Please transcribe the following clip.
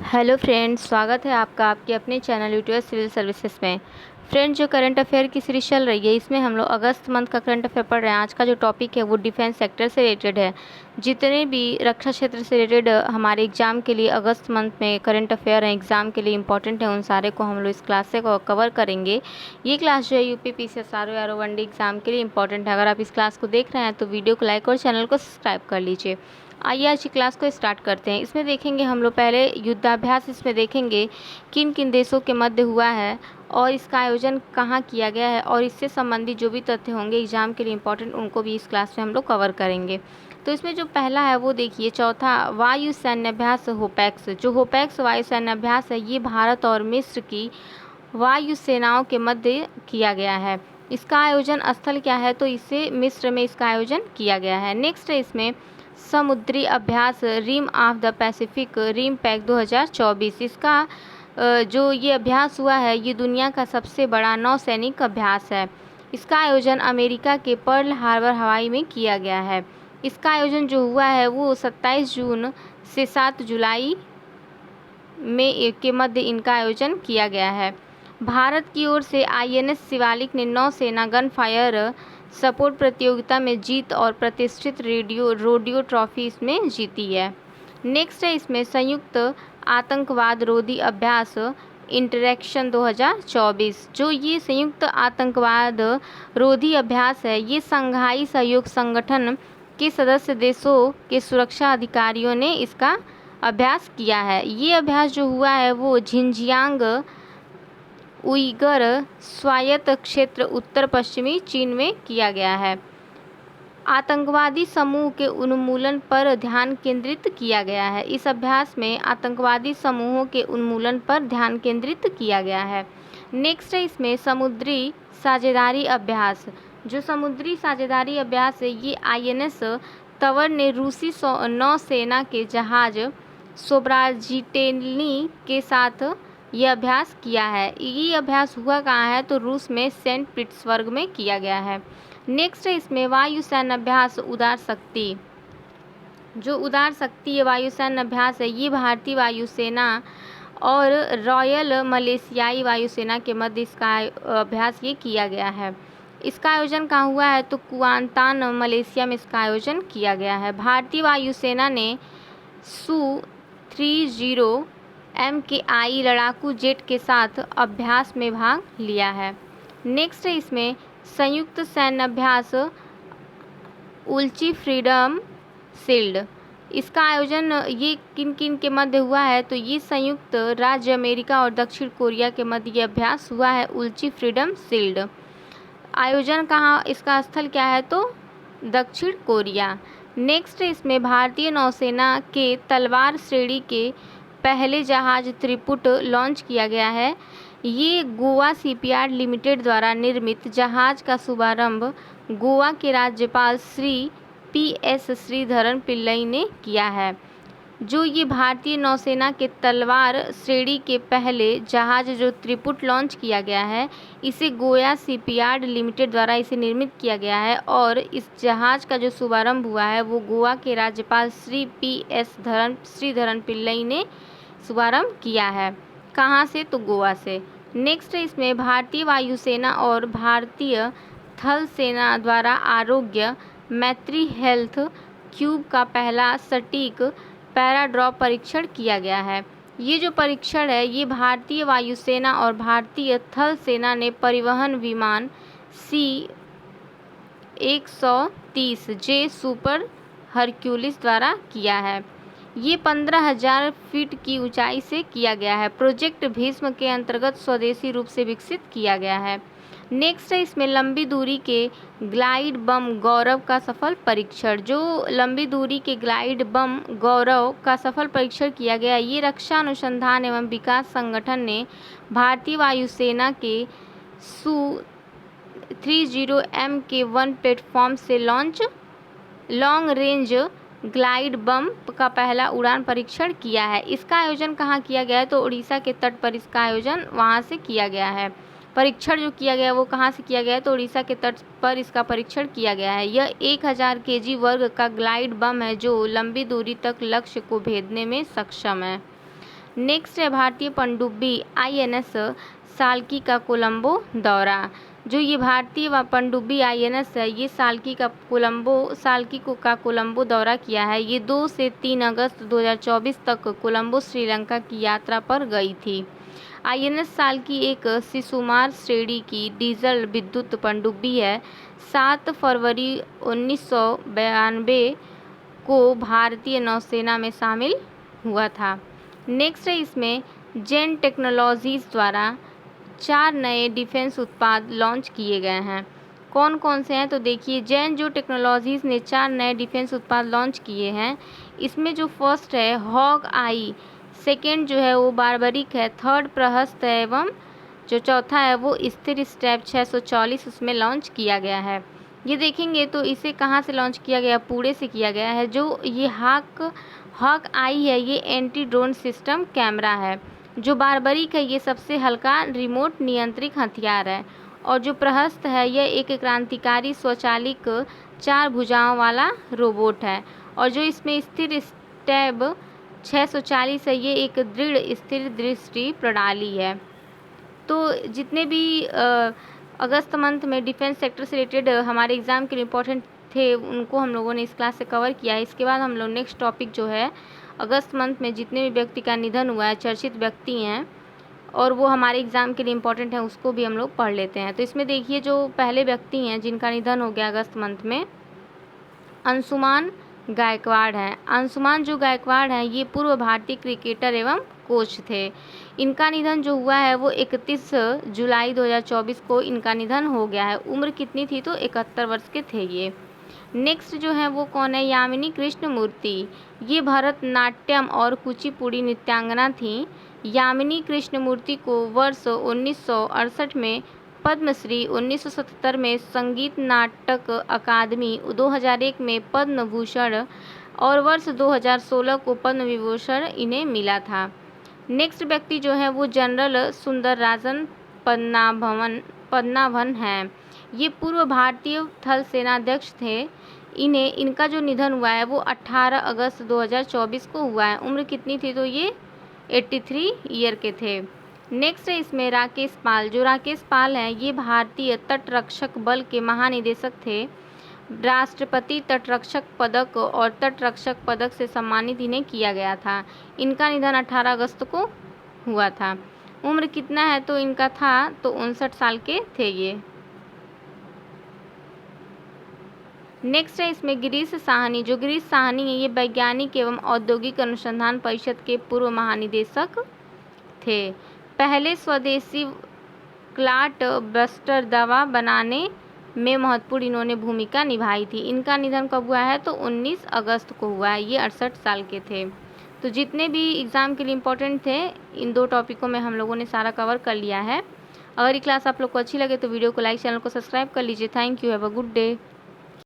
Hello friends, स्वागत है आपका आपके अपने चैनल यूट्यूब सिविल सर्विसेज में। फ्रेंड्स, जो करंट अफेयर की सीरीज चल रही है इसमें हम लोग अगस्त मंथ का करंट अफेयर पढ़ रहे हैं। आज का जो टॉपिक है वो डिफेंस सेक्टर से रिलेटेड है। जितने भी रक्षा क्षेत्र से रिलेटेड हमारे एग्जाम के लिए अगस्त मंथ में करंट अफेयर हैं, एग्जाम के लिए इंपॉर्टेंट है, उन सारे को हम लोग इस क्लास से कवर करेंगे। ये क्लास जो है UP PCS RO RO one day exam के लिए इंपॉर्टेंट है। अगर आप इस क्लास को देख रहे हैं तो वीडियो को लाइक और चैनल को सब्सक्राइब कर लीजिए। आइए आज की क्लास को स्टार्ट करते हैं। इसमें देखेंगे हम लोग पहले युद्धाभ्यास, इसमें देखेंगे किन किन देशों के मध्य हुआ है और इसका आयोजन कहाँ किया गया है, और इससे संबंधित जो भी तथ्य होंगे एग्जाम के लिए इंपॉर्टेंट उनको भी इस क्लास में हम लोग कवर करेंगे। तो इसमें जो पहला है वो देखिए, चौथा वायु सैन्याभ्यास होपैक्स। जो होपैक्स वायु सैन्याभ्यास है ये भारत और मिस्र की वायु सेनाओं के मध्य किया गया है। इसका आयोजन स्थल क्या है, तो इसे मिस्र में इसका आयोजन किया गया है। नेक्स्ट है इसमें समुद्री अभ्यास rim of the Pacific RIMPAC 2024। इसका जो ये अभ्यास हुआ है ये दुनिया का सबसे बड़ा नौसैनिक अभ्यास है। इसका आयोजन अमेरिका के पर्ल हार्बर हवाई में किया गया है। इसका आयोजन जो हुआ है वो 27 जून से 7 जुलाई में के मध्य इनका आयोजन किया गया है। भारत की ओर से आईएनएस शिवालिक ने नौसेना गन फायर सपोर्ट प्रतियोगिता में जीत और प्रतिष्ठित रोडियो ट्रॉफी इसमें जीती है। नेक्स्ट है इसमें संयुक्त आतंकवाद रोधी अभ्यास इंटरेक्शन 2024। जो ये संयुक्त आतंकवाद रोधी अभ्यास है ये संघाई सहयोग संगठन के सदस्य देशों के सुरक्षा अधिकारियों ने इसका अभ्यास किया है। ये अभ्यास जो हुआ है वो झिंजियांग उइगर स्वायत्त क्षेत्र उत्तर पश्चिमी चीन में किया गया है। आतंकवादी समूह के उन्मूलन पर ध्यान केंद्रित किया गया है। इस अभ्यास में आतंकवादी समूहों के उन्मूलन पर ध्यान केंद्रित किया गया है। नेक्स्ट है इसमें समुद्री साझेदारी अभ्यास। जो समुद्री साझेदारी अभ्यास है ये आईएनएस तवर ने रूसी नौसेना के जहाज सोब्राजिटेनी के साथ ये अभ्यास किया है। ये अभ्यास हुआ कहाँ है, तो रूस में सेंट पीटर्सबर्ग में किया गया है। नेक्स्ट है इसमें वायु सैन्य अभ्यास उदार शक्ति। जो उदार शक्ति वायु सैन्य अभ्यास है ये भारतीय वायुसेना और रॉयल मलेशियाई वायुसेना के मध्य इसका अभ्यास ये किया गया है। इसका आयोजन कहाँ हुआ है, तो कुआंतान मलेशिया में इसका आयोजन किया गया है। भारतीय वायुसेना ने Su-30 MKI लड़ाकू जेट के साथ अभ्यास में भाग लिया है। नेक्स्ट है इसमें संयुक्त सैन्य अभ्यास उल्ची फ्रीडम शील्ड। इसका आयोजन ये किन किन के मध्य हुआ है, तो ये संयुक्त राज्य अमेरिका और दक्षिण कोरिया के मध्य ये अभ्यास हुआ है उल्ची फ्रीडम शील्ड। आयोजन कहाँ, इसका स्थल क्या है, तो दक्षिण कोरिया। नेक्स्ट इसमें भारतीय नौसेना के तलवार श्रेणी के पहले जहाज त्रिपुट लॉन्च किया गया है। ये गोवा शिपयार्ड लिमिटेड द्वारा निर्मित जहाज का शुभारंभ गोवा के राज्यपाल श्री PS श्रीधरन पिल्लई ने किया है। जो ये भारतीय नौसेना के तलवार श्रेणी के पहले जहाज जो त्रिपुट लॉन्च किया गया है इसे गोवा शिपयार्ड लिमिटेड द्वारा इसे निर्मित किया गया है, और इस जहाज का जो शुभारंभ हुआ है वो गोवा के राज्यपाल श्री PS श्रीधरन पिल्लई ने शुभारंभ किया है। कहाँ से, तो गोवा से। नेक्स्ट है इसमें भारतीय वायुसेना और भारतीय थल सेना द्वारा आरोग्य मैत्री हेल्थ क्यूब का पहला सटीक पैराड्रॉप परीक्षण किया गया है। ये जो परीक्षण है ये भारतीय वायुसेना और भारतीय थल सेना ने परिवहन विमान C-130J सुपर हरक्यूलिस द्वारा किया है। ये 15,000 फीट की ऊंचाई से किया गया है। प्रोजेक्ट भीष्म के अंतर्गत स्वदेशी रूप से विकसित किया गया है। नेक्स्ट है इसमें लंबी दूरी के ग्लाइड बम गौरव का सफल परीक्षण। जो लंबी दूरी के ग्लाइड बम गौरव का सफल परीक्षण किया गया ये रक्षा अनुसंधान एवं विकास संगठन ने भारतीय वायुसेना के Su-30 MK1 प्लेटफॉर्म से लॉन्ग रेंज ग्लाइड बम का पहला उड़ान परीक्षण किया है। इसका आयोजन कहाँ किया गया है, तो उड़ीसा के तट पर इसका आयोजन वहाँ से किया गया है। परीक्षण जो किया गया वो कहाँ से किया गया है, तो उड़ीसा के तट पर इसका परीक्षण किया गया है। यह 1000 kg वर्ग का ग्लाइड बम है जो लंबी दूरी तक लक्ष्य को भेदने में सक्षम है। नेक्स्ट है भारतीय पनडुब्बी INS साल्की का कोलंबो दौरा। जो ये भारतीय पनडुब्बी INS है, ये साल्की का कोलंबो दौरा किया है। ये 2 से 3 अगस्त 2024 तक कोलंबो श्रीलंका की यात्रा पर गई थी। INS साल्की एक शिशुमार श्रेणी की डीजल विद्युत पनडुब्बी है। 7 फरवरी 1992 को भारतीय नौसेना में शामिल हुआ था। नेक्स्ट है इसमें जेन टेक्नोलॉजीज़ द्वारा 4 नए डिफेंस उत्पाद लॉन्च किए गए हैं। कौन कौन से हैं तो देखिए, जेन जो टेक्नोलॉजीज़ ने 4 नए डिफेंस उत्पाद लॉन्च किए हैं। इसमें जो फर्स्ट है हॉग आई, सेकेंड जो है वो बारबरिक है, थर्ड प्रहस्त है, एवं जो चौथा है वो स्थिर स्टेप 640 उसमें लॉन्च किया गया है। ये देखेंगे तो इसे कहाँ से लॉन्च किया गया, पूरे से किया गया है। जो ये हॉक आई है, ये एंटी ड्रोन सिस्टम कैमरा है। जो बारबरिक है, ये सबसे हल्का रिमोट नियंत्रित हथियार है। और जो प्रहस्त है, यह एक क्रांतिकारी स्वचालित 4 भुजाओं वाला रोबोट है। और जो इसमें स्थिर स्टैब 640 है, ये एक दृढ़ स्थिर दृष्टि प्रणाली है। तो जितने भी अगस्त मंथ में डिफेंस सेक्टर से रिलेटेड हमारे एग्ज़ाम के लिए इम्पोर्टेंट थे, उनको हम लोगों ने इस क्लास से कवर किया है। इसके बाद हम लोग नेक्स्ट टॉपिक जो है अगस्त मंथ में जितने भी व्यक्ति का निधन हुआ है, चर्चित व्यक्ति हैं और वो हमारे एग्ज़ाम के लिए इम्पोर्टेंट है, उसको भी हम लोग पढ़ लेते हैं। तो इसमें देखिए, जो पहले व्यक्ति हैं जिनका निधन हो गया अगस्त मंथ में, अंशुमान गायकवाड़ हैं। अंशुमान जो गायकवाड़ हैं, ये पूर्व भारतीय क्रिकेटर एवं कोच थे। इनका निधन जो हुआ है वो 31 जुलाई 2024 को इनका निधन हो गया है। उम्र कितनी थी तो 71 वर्ष के थे ये। नेक्स्ट जो है वो कौन है, यामिनी कृष्णमूर्ति। ये भरतनाट्यम और कुचिपुड़ी नृत्यांगना थी। यामिनी कृष्णमूर्ति को वर्ष 1968 में पद्मश्री, 1977 में संगीत नाटक अकादमी, 2001 में पद्म भूषण और वर्ष 2016 को पद्म विभूषण इन्हें मिला था। नेक्स्ट व्यक्ति जो है वो जनरल सुंदरराजन पद्मनाभन हैं। ये पूर्व भारतीय थल सेनाध्यक्ष थे। इनका जो निधन हुआ है वो 18 अगस्त 2024 को हुआ है। उम्र कितनी थी तो ये 83 ईयर के थे। नेक्स्ट है इसमें राकेश पाल। जो राकेश पाल हैं, ये भारतीय तटरक्षक बल के महानिदेशक थे। राष्ट्रपति तटरक्षक पदक और तटरक्षक पदक से सम्मानित इन्हें किया गया था। इनका निधन 18 अगस्त को हुआ था। उम्र कितना है तो इनका था तो 59 साल के थे ये। नेक्स्ट है इसमें गिरीश साहनी। जो गिरीश साहनी है, ये वैज्ञानिक एवं औद्योगिक अनुसंधान परिषद के पूर्व महानिदेशक थे। पहले स्वदेशी क्लॉट बस्टर दवा बनाने में महत्वपूर्ण इन्होंने भूमिका निभाई थी। इनका निधन कब हुआ है तो 19 अगस्त को हुआ है। ये 68 साल के थे। तो जितने भी एग्ज़ाम के लिए इम्पोर्टेंट थे, इन 2 टॉपिकों में हम लोगों ने सारा कवर कर लिया है। अगर ये क्लास आप लोग को अच्छी लगे तो वीडियो को लाइक, चैनल को सब्सक्राइब कर लीजिए। Thank you, have a good day.